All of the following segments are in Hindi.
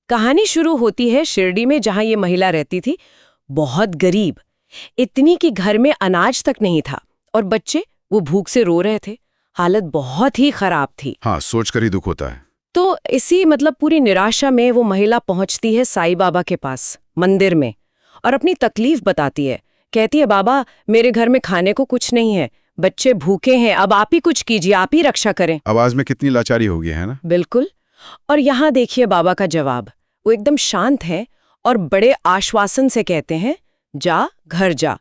कहानी शुरू होती है शिरडी में, जहां ये महिला रहती थी। बहुत गरीब, इतनी कि घर में अनाज तक नहीं था और बच्चे वो भूख से रो रहे थे। हालत बहुत ही खराब थी। हाँ, सोचकर ही दुख होता है। तो इसी पूरी निराशा में वो महिला पहुंचती है साईं बाबा के पास मंदिर में और अपनी तकलीफ बताती है। कहती है, बाबा मेरे घर में खाने को कुछ नहीं है, बच्चे भूखे हैं, अब आप ही कुछ कीजिए, आप ही रक्षा करें। आवाज में कितनी लाचारी होगी, है ना? बिल्कुल। और यहाँ देखिए बाबा का जवाब। वो एकदम शांत है और बड़े आश्वासन से कहते हैं, जा घर जा,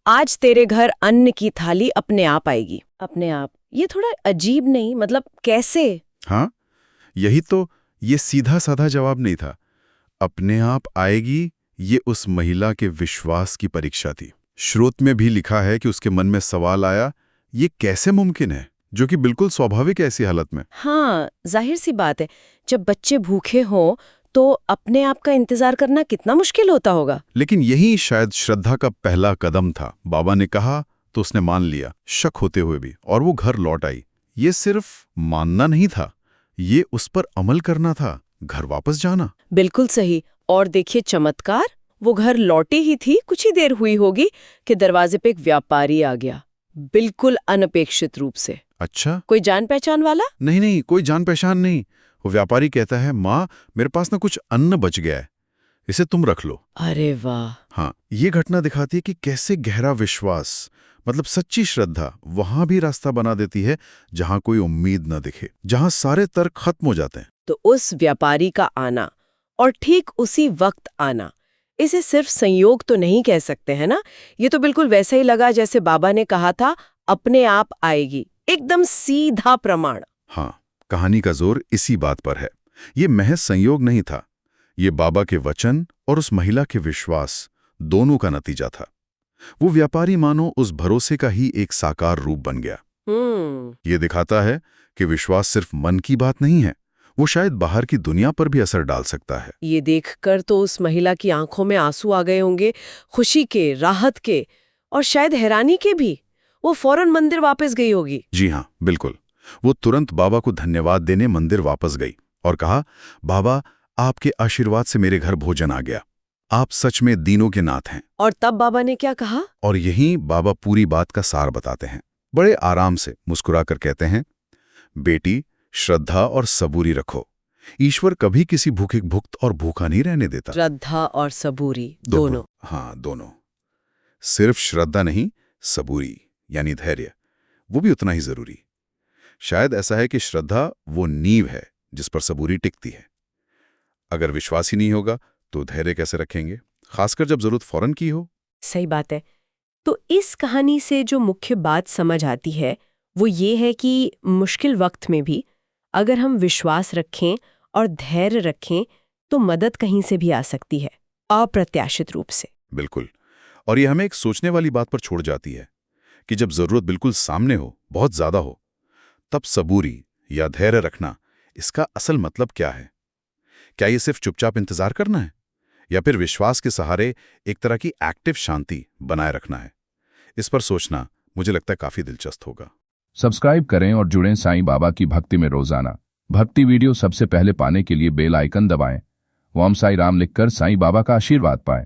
आज तेरे घर अन्न की थाली अपने आप आएगी। अपने आप, ये थोड़ा अजीब नहीं? कैसे? हाँ, यही तो, ये सीधा साधा जवाब नहीं था। अपने आप आएगी, ये उस महिला के विश्वास की परीक्षा थी। श्रोत में भी लिखा है कि उसके मन में सवाल आया, ये कैसे मुमकिन है, जो कि बिल्कुल स्वाभाविक है ऐसी हालत में। हाँ, जाहिर सी बात है, जब बच्चे भूखे हों तो अपने आप का इंतजार करना कितना मुश्किल होता होगा। लेकिन यही शायद श्रद्धा का पहला कदम था। बाबा ने कहा तो उसने मान लिया, शक होते हुए भी, और वो घर लौट आई। ये सिर्फ मानना नहीं था, ये उस पर अमल करना था, घर वापस जाना। बिल्कुल सही। और देखिए चमत्कार, वो घर लौटी ही थी, कुछ ही देर हुई होगी कि दरवाजे पे एक व्यापारी आ गया, बिल्कुल अनपेक्षित रूप से। अच्छा? कोई जान पहचान वाला? नहीं, कोई जान पहचान नहीं। वो व्यापारी कहता है, माँ मेरे पास ना कुछ अन्न बच गया है, इसे तुम रख लो। अरे वाह! हाँ, ये घटना दिखाती है कि कैसे गहरा विश्वास, सच्ची श्रद्धा वहां भी रास्ता बना देती है जहां कोई उम्मीद न दिखे, जहां सारे तर्क खत्म हो जाते हैं। तो उस व्यापारी का आना और ठीक उसी वक्त आना, इसे सिर्फ संयोग तो नहीं कह सकते, है ना? ये तो बिल्कुल वैसा ही लगा जैसे बाबा ने कहा था, अपने आप आएगी। एकदम सीधा प्रमाण। हाँ, कहानी का जोर इसी बात पर है। ये महज संयोग नहीं था, ये बाबा के वचन और उस महिला के विश्वास दोनों का नतीजा था। वो व्यापारी मानो उस भरोसे का ही एक साकार रूप बन गया। ये दिखाता है कि विश्वास सिर्फ मन की बात नहीं है, वो शायद बाहर की दुनिया पर भी असर डाल सकता है। ये देखकर तो उस महिला की आंखों में आंसू आ गए होंगे, खुशी के, राहत के और शायद हैरानी के भी। वो फौरन मंदिर वापस गई होगी। जी हाँ, बिल्कुल। वो तुरंत बाबा को धन्यवाद देने मंदिर वापस गई और कहा, बाबा आपके आशीर्वाद से मेरे घर भोजन आ गया, आप सच में दीनों के नाथ हैं। और तब बाबा ने क्या कहा? और यहीं बाबा पूरी बात का सार बताते हैं। बड़े आराम से मुस्कुराकर कहते हैं, बेटी श्रद्धा और सबूरी रखो, ईश्वर कभी किसी भूखे भुक्त और भूखा नहीं रहने देता। श्रद्धा और सबूरी दोनों। हाँ, दोनों। सिर्फ श्रद्धा नहीं, सबूरी यानी धैर्य, वो भी उतना ही जरूरी। शायद ऐसा है कि श्रद्धा वो नींव है जिस पर सबूरी टिकती है। अगर विश्वास ही नहीं होगा तो धैर्य कैसे रखेंगे, खासकर जब जरूरत फौरन की हो। सही बात है। तो इस कहानी से जो मुख्य बात समझ आती है वो ये है कि मुश्किल वक्त में भी अगर हम विश्वास रखें और धैर्य रखें तो मदद कहीं से भी आ सकती है, अप्रत्याशित रूप से। बिल्कुल। और ये हमें एक सोचने वाली बात पर छोड़ जाती है कि जब जरूरत बिल्कुल सामने हो, बहुत ज्यादा हो, तब सबूरी या धैर्य रखना, इसका असल मतलब क्या है? क्या ये सिर्फ चुपचाप इंतजार करना है, या फिर विश्वास के सहारे एक तरह की एक्टिव शांति बनाए रखना है? इस पर सोचना मुझे लगता है काफी दिलचस्प होगा। सब्सक्राइब करें और जुड़ें साईं बाबा की भक्ति में रोजाना। भक्ति वीडियो सबसे पहले पाने के लिए बेल आइकन दबाएं। ओम साई राम लिखकर साईं बाबा का आशीर्वाद पाएं।